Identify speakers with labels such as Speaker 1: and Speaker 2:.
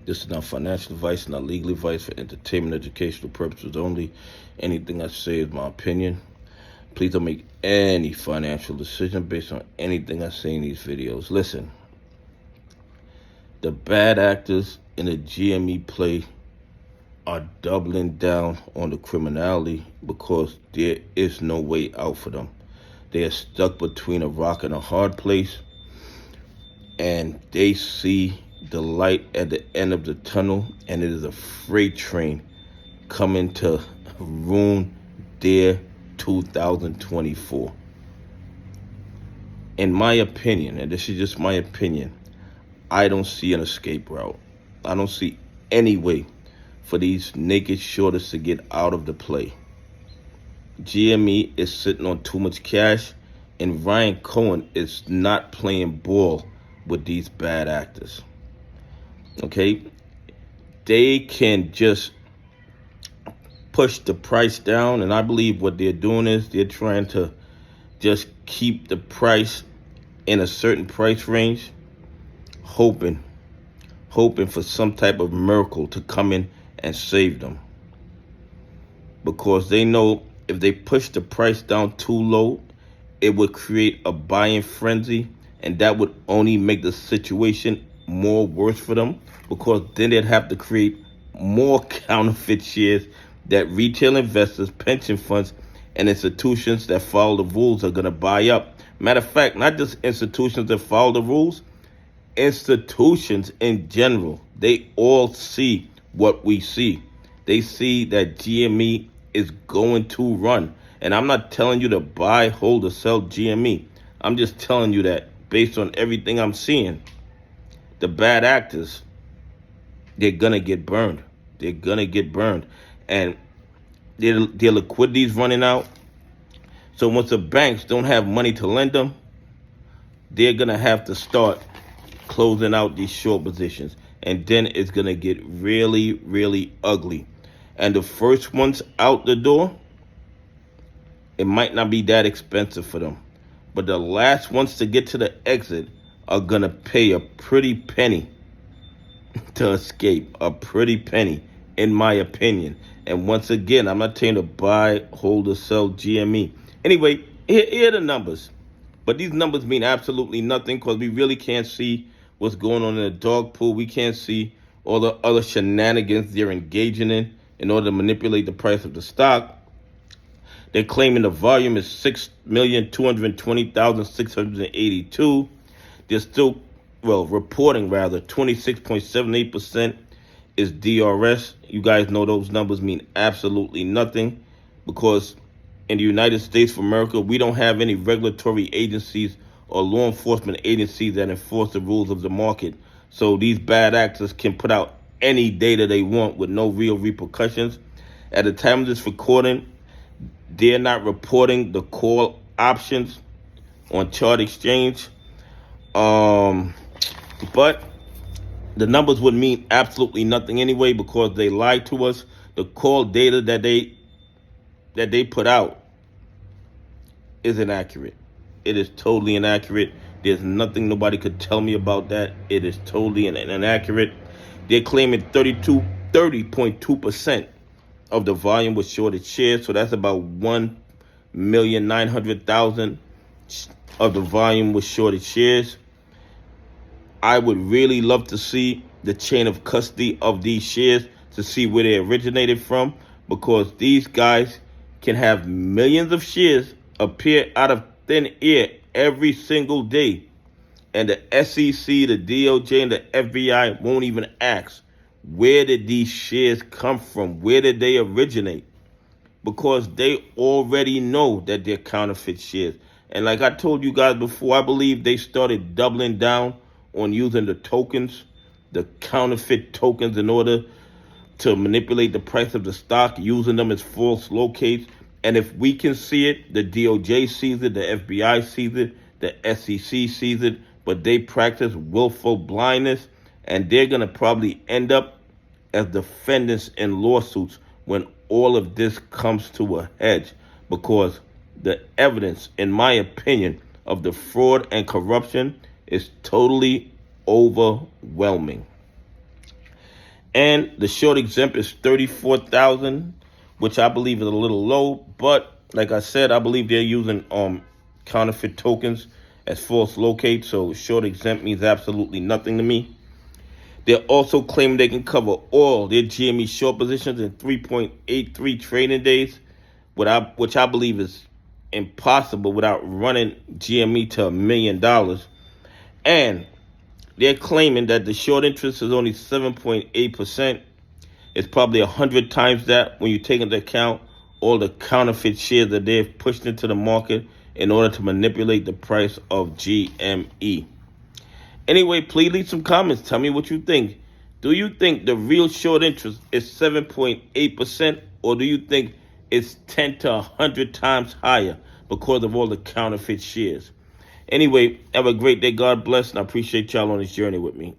Speaker 1: This is not financial advice, not legal advice, for entertainment, educational purposes only. Anything I say is my opinion. Please don't make any financial decision based on anything I say in these videos. Listen, the bad actors in the GME play are doubling down on the criminality because there is no way out for them. They are stuck between a rock and a hard place, and they see the light at the end of the tunnel, and it is a freight train coming to ruin their 2024. In my opinion, and this is just my opinion, I don't see an escape route. I don't see any way for these naked shorters to get out of the play. GME is sitting on too much cash, and Ryan Cohen is not playing ball with these bad actors. Okay? They can just push the price down, and I believe what they're doing is they're trying to just keep the price in a certain price range, hoping for some type of miracle to come in and save them. Because they know if they push the price down too low, it would create a buying frenzy, and that would only make the situation more worse for them, because then they'd have to create more counterfeit shares that retail investors, pension funds, and institutions that follow the rules are going to buy up. Matter of fact, not just institutions that follow the rules, institutions in general, they all see what we see. They see that GME is going to run. And I'm not telling you to buy, hold, or sell GME. I'm just telling you that based on everything I'm seeing, the bad actors, they're going to get burned. They're going to get burned. And their liquidity is running out. So once the banks don't have money to lend them, they're going to have to start closing out these short positions. And then it's going to get really, really ugly. And the first ones out the door, it might not be that expensive for them. But the last ones to get to the exit are going to pay a pretty penny to escape. A pretty penny, in my opinion. And once again, I'm not telling you to buy, hold, or sell GME. Anyway, here are the numbers. But these numbers mean absolutely nothing because we really can't see what's going on in the dog pool. We can't see all the other shenanigans they're engaging in order to manipulate the price of the stock. They're claiming the volume is 6,220,682. They're still, reporting rather, 26.78% is DRS. You guys know those numbers mean absolutely nothing because in the United States of America, we don't have any regulatory agencies or law enforcement agencies that enforce the rules of the market. So these bad actors can put out any data they want with no real repercussions. At the time of this recording, they're not reporting the call options on chart exchange. But the numbers would mean absolutely nothing anyway because they lied to us. The call data that they put out is inaccurate. It is totally inaccurate. There's nothing nobody could tell me about that. It is totally inaccurate. They're claiming 30.2% of the volume was shorted shares. So that's about 1,900,000 of the volume was shorted shares. I would really love to see the chain of custody of these shares to see where they originated from, because these guys can have millions of shares appear out of thin air every single day. And the SEC, the DOJ, and the FBI won't even ask, where did these shares come from? Where did they originate? Because they already know that they're counterfeit shares. And like I told you guys before, I believe they started doubling down on using the tokens, the counterfeit tokens, in order to manipulate the price of the stock, using them as false locates. And if we can see it, the DOJ sees it, the FBI sees it, the SEC sees it, but they practice willful blindness, and they're going to probably end up as defendants in lawsuits when all of this comes to a head, because the evidence, in my opinion, of the fraud and corruption is totally overwhelming. And the short exempt is 34,000, which I believe is a little low. But like I said, I believe they're using counterfeit tokens as false locate. So short exempt means absolutely nothing to me. They're also claiming they can cover all their GME short positions in 3.83 trading days, which I believe is impossible without running GME to $1 million. And they're claiming that the short interest is only 7.8%. It's probably 100 times that when you take into account all the counterfeit shares that they've pushed into the market in order to manipulate the price of GME. Anyway, please leave some comments. Tell me what you think. Do you think the real short interest is 7.8%, or do you think it's 10 to 100 times higher because of all the counterfeit shares? Anyway, have a great day. God bless, and I appreciate y'all on this journey with me.